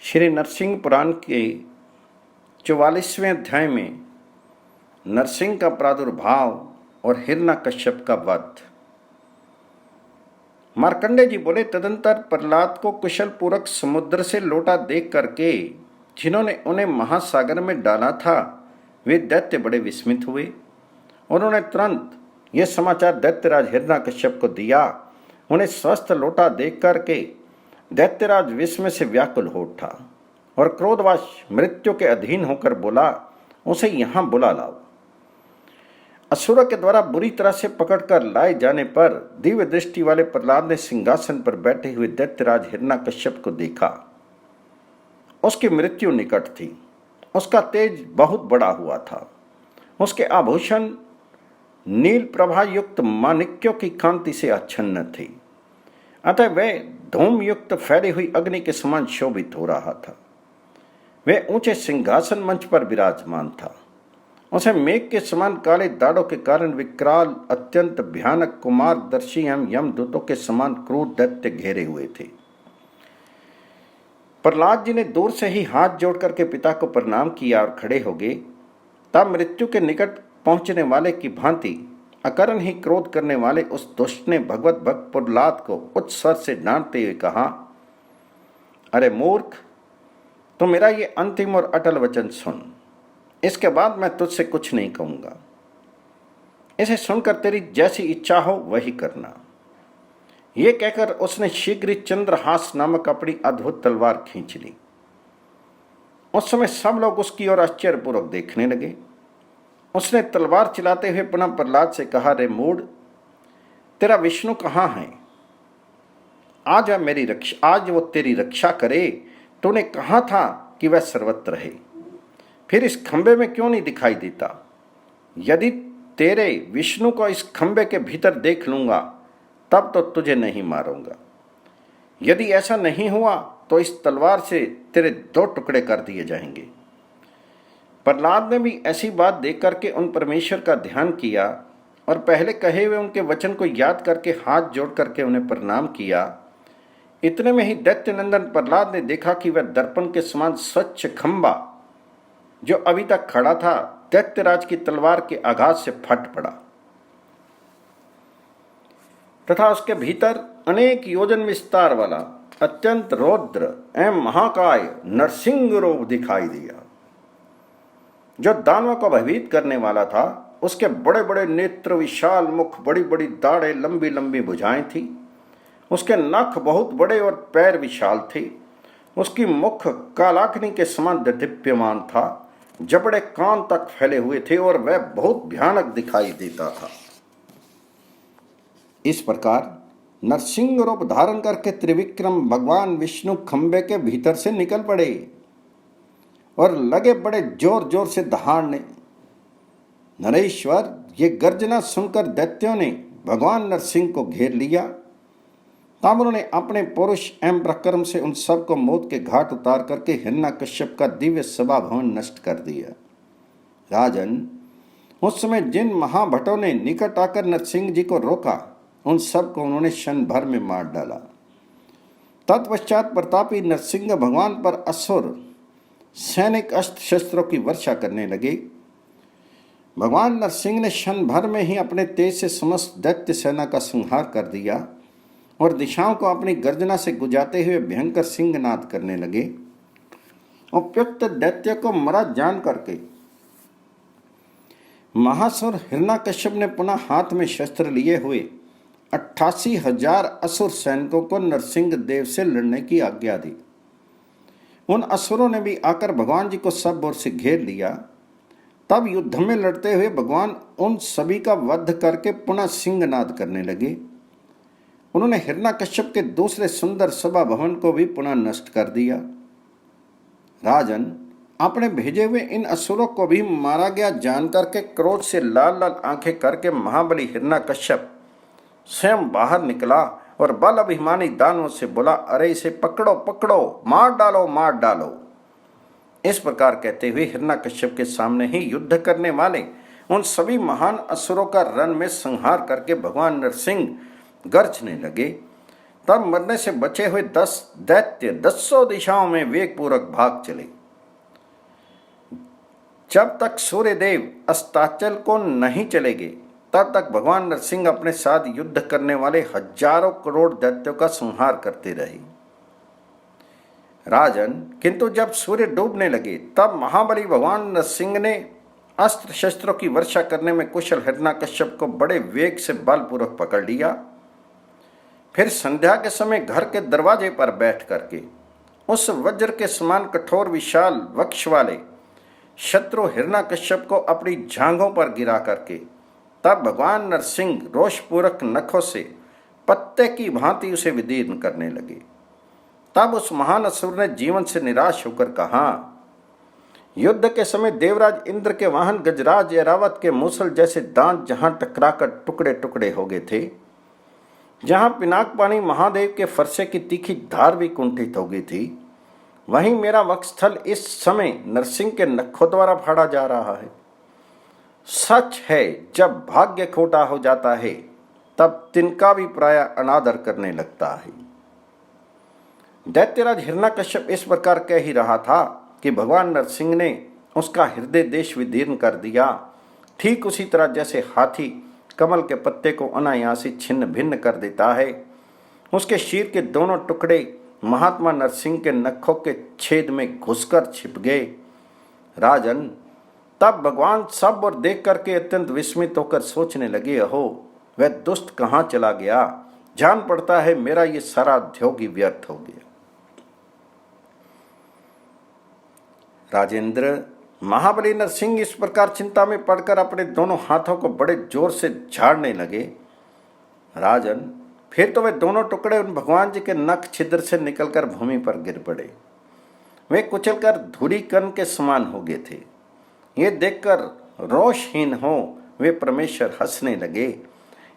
श्री नरसिंह पुराण के 44वें अध्याय में नरसिंह का प्रादुर्भाव और हिरण्यकश्यप का वध। मार्कंडेय जी बोले, तदंतर प्रहलाद को कुशल पूर्वक समुद्र से लौटा देख करके जिन्होंने उन्हें महासागर में डाला था वे दैत्य बड़े विस्मित हुए। उन्होंने तुरंत यह समाचार दैत्यराज हिरण्यकश्यप को दिया। उन्हें स्वस्थ लौटा देख करके दैत्यराज विस्मय से व्याकुल हो उठा और क्रोधवश मृत्यु के अधीन होकर बोला, उसे यहां बुला लाओ। असुरों के द्वारा बुरी तरह से पकड़कर लाए जाने पर दिव्य दृष्टि वाले प्रहलाद ने सिंहासन पर बैठे हुए दैत्यराज हिरण्यकश्यप को देखा। उसकी मृत्यु निकट थी। उसका तेज बहुत बड़ा हुआ था। उसके आभूषण नील प्रभा युक्त माणिक्यों की कांति से आच्छन्न थे। अतः वह धूम युक्त फैली हुई अग्नि के समान शोभित हो रहा था। वह ऊंचे सिंहासन मंच पर विराजमान था। उसे मेघ के समान काले दाढ़ों के कारण विकराल अत्यंत भयानक कुमारदर्शी एवं यमदूतों के समान क्रूर दैत्य घेरे हुए थे। प्रहलाद जी ने दूर से ही हाथ जोड़ करके पिता को प्रणाम किया और खड़े हो गए। तब मृत्यु के निकट पहुंचने वाले की भांति अकरण ही क्रोध करने वाले उस दुष्ट ने भगवत भक्त प्रहलाद को उच्च स्वर से डांटते हुए कहा, अरे मूर्ख, तो मेरा ये अंतिम और अटल वचन सुन। इसके बाद मैं तुझसे कुछ नहीं कहूंगा। इसे सुनकर तेरी जैसी इच्छा हो वही करना। ये कहकर उसने शीघ्र ही चंद्रहास नामक अपनी अद्भुत तलवार खींच ली। उस समय सब लोग उसकी ओर आश्चर्यपूर्वक देखने लगे। उसने तलवार चलाते हुए पुनः प्रहलाद से कहा, रे मूढ़, तेरा विष्णु कहाँ है? आज वो तेरी रक्षा करे। तूने कहा था कि वह सर्वत्र है, फिर इस खंबे में क्यों नहीं दिखाई देता? यदि तेरे विष्णु को इस खंबे के भीतर देख लूंगा तब तो तुझे नहीं मारूंगा। यदि ऐसा नहीं हुआ तो इस तलवार से तेरे 2 टुकड़े कर दिए जाएंगे। प्रहलाद ने भी ऐसी बात देख करके उन परमेश्वर का ध्यान किया और पहले कहे हुए उनके वचन को याद करके हाथ जोड़ करके उन्हें प्रणाम किया। इतने में ही दैत्यनंदन प्रहलाद ने देखा कि वह दर्पण के समान स्वच्छ खंबा जो अभी तक खड़ा था दैत्यराज की तलवार के आघात से फट पड़ा तथा उसके भीतर अनेक योजन विस्तार वाला अत्यंत रौद्र एवं महाकाय नरसिंह रूप दिखाई दिया, जो दानवों को भयभीत करने वाला था। उसके बड़े बड़े नेत्र, विशाल मुख, बड़ी बड़ी दाढ़ें, लंबी लंबी भुजाएं थी। उसके नख बहुत बड़े और पैर विशाल थे। उसकी मुख कालाग्नि के समान दीप्यमान था। जबड़े कान तक फैले हुए थे और वह बहुत भयानक दिखाई देता था। इस प्रकार नरसिंह रूप धारण करके त्रिविक्रम भगवान विष्णु खंबे के भीतर से निकल पड़े और लगे बड़े जोर जोर से दहाड़ने। नरेश्वर, ये गर्जना सुनकर दैत्यों ने भगवान नरसिंह को घेर लिया। तब उन्होंने अपने पौरुष एवं प्रक्रम से उन सब को मौत के घाट उतार करके हिरण्यकश्यप का दिव्य सभा भवन नष्ट कर दिया। राजन, उस समय जिन महाभटों ने निकट आकर नरसिंह जी को रोका, उन सब को उन्होंने क्षण भर में मार डाला। तत्पश्चात प्रतापी नरसिंह भगवान पर असुर सैनिक अस्त्र शस्त्रों की वर्षा करने लगे। भगवान नरसिंह ने क्षण भर में ही अपने तेज से समस्त दैत्य सेना का संहार कर दिया और दिशाओं को अपनी गर्जना से गुजाते हुए भयंकर सिंहनाद करने लगे। उपयुक्त दैत्य को मरा जान करके महासुर हिरण्यकश्यप ने पुनः हाथ में शस्त्र लिए हुए 88,000 असुर सैनिकों को नरसिंह देव से लड़ने की आज्ञा दी। उन असुरों ने भी आकर भगवान जी को सब ओर से घेर लिया। तब युद्ध में लड़ते हुए भगवान उन सभी का वध करके पुनः सिंहनाद करने लगे। उन्होंने हिरण्यकश्यप के दूसरे सुंदर सभा भवन को भी पुनः नष्ट कर दिया। राजन, अपने भेजे हुए इन असुरों को भी मारा गया जानकर के क्रोध से लाल लाल आंखें करके महाबली हिरण्यकश्यप स्वयं बाहर निकला और बल अभिमानी दानवों से बोला, अरे इसे पकड़ो पकड़ो, मार डालो मार डालो। इस प्रकार कहते हुए हिरण्यकश्यप के सामने ही युद्ध करने वाले उन सभी महान असुरों का रण में संहार करके भगवान नरसिंह गरजने लगे। तब मरने से बचे हुए 10 दैत्य 10 दिशाओं में वेगपूर्वक भाग चले। जब तक सूर्यदेव अस्ताचल को नहीं चलेगे तब तक भगवान नरसिंह अपने साथ युद्ध करने वाले हजारों करोड़ दैत्यों का संहार करते रहे। राजन, किंतु जब सूर्य डूबने लगे तब महाबली भगवान नरसिंह ने अस्त्र शस्त्रों की वर्षा करने में कुशल हिरण्यकश्यप को बड़े वेग से बलपूर्वक पकड़ लिया। फिर संध्या के समय घर के दरवाजे पर बैठ करके उस वज्र के समान कठोर विशाल वक्ष वाले शत्रु हिरण्यकश्यप को अपनी जांघों पर गिरा करके तब भगवान नरसिंह रोषपूर्वक नखों से पत्ते की भांति उसे विदीर्ण करने लगे। तब उस महान असुर ने जीवन से निराश होकर कहा, युद्ध के समय देवराज इंद्र के वाहन गजराज ऐरावत के मूसल जैसे दांत जहां टकराकर टुकड़े टुकड़े हो गए थे, जहां पिनाकपानी महादेव के फरसे की तीखी धार भी कुंठित हो गई थी, वहीं मेरा वक्षस्थल इस समय नरसिंह के नखों द्वारा फाड़ा जा रहा है। सच है, जब भाग्य खोटा हो जाता है तब तिनका भी प्राय अनादर करने लगता है। दैत्यराज हिरण्यकश्यप इस प्रकार कह ही रहा था कि भगवान नरसिंह ने उसका हृदय देश विदीर्ण कर दिया, ठीक उसी तरह जैसे हाथी कमल के पत्ते को अनायासी छिन्न भिन्न कर देता है। उसके शीर के दोनों टुकड़े महात्मा नरसिंह के नखों के छेद में घुसकर छिप गए। राजन, तब भगवान सब और देख करके अत्यंत विस्मित होकर सोचने लगे, अहो वह दुष्ट कहाँ चला गया, जान पड़ता है मेरा ये सारा उद्योग ही व्यर्थ हो गया। राजेंद्र, महाबली नरसिंह इस प्रकार चिंता में पड़कर अपने दोनों हाथों को बड़े जोर से झाड़ने लगे। राजन, फिर तो वे दोनों टुकड़े उन भगवान जी के नख छिद्र से निकलकर भूमि पर गिर पड़े। वे कुचलकर धूली कण के समान हो गए थे। ये देखकर रोषहीन हो वे परमेश्वर हंसने लगे।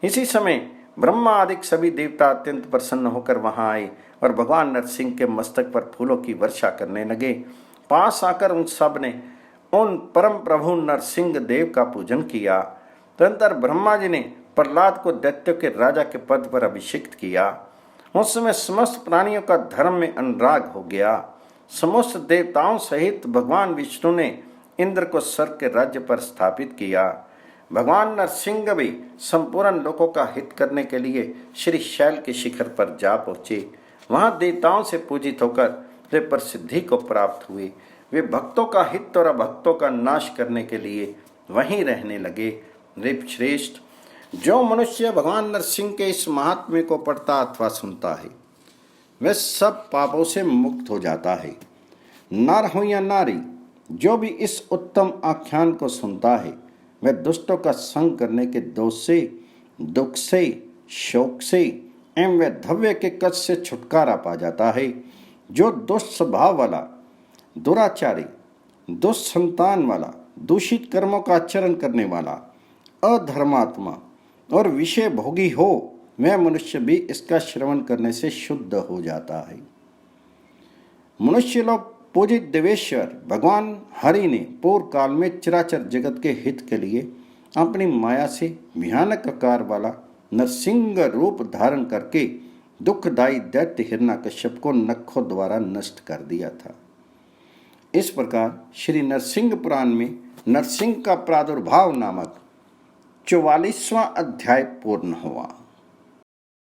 इसी समय ब्रह्मा आदि सभी देवता अत्यंत प्रसन्न होकर वहां आए और भगवान नरसिंह के मस्तक पर फूलों की वर्षा करने लगे। पास आकर उन सब ने उन परम प्रभु नरसिंह देव का पूजन किया। तदनंतर ब्रह्मा जी ने प्रहलाद को दैत्यों के राजा के पद पर अभिषिक्त किया। उस समय समस्त प्राणियों का धर्म में अनुराग हो गया। समस्त देवताओं सहित भगवान विष्णु ने इंद्र को स्वर्ग के राज्य पर स्थापित किया। भगवान नरसिंह भी संपूर्ण लोकों का हित करने के लिए श्री शैल के शिखर पर जा पहुंचे। वहां देवताओं से पूजित होकर वे प्रसिद्धि को प्राप्त हुए। वे भक्तों का हित और अभक्तों का नाश करने के लिए वहीं रहने लगे। नृपश्रेष्ठ, जो मनुष्य भगवान नरसिंह के इस महात्म्य को पढ़ता अथवा सुनता है वह सब पापों से मुक्त हो जाता है। नर हो या नारी, जो भी इस उत्तम आख्यान को सुनता है वह दुष्टों का संग करने के दोष से, दुख से, शोक से एवं वैधव्य के कष्ट से छुटकारा पा जाता है। जो दुष्ट स्वभाव वाला, दुराचारी, दुष्ट संतान वाला, दूषित कर्मों का आचरण करने वाला, अधर्मात्मा और विषय भोगी हो, वह मनुष्य भी इसका श्रवण करने से शुद्ध हो जाता है। मनुष्य लोग पूजित देवेश्वर भगवान हरि ने पूर्व काल में चराचर जगत के हित के लिए अपनी माया से भयानक आकार वाला नरसिंह रूप धारण करके दुखदायी दैत्य हिरण्यकश्यप को नखों द्वारा नष्ट कर दिया था। इस प्रकार श्री नरसिंह पुराण में नरसिंह का प्रादुर्भाव नामक 44वां अध्याय पूर्ण हुआ।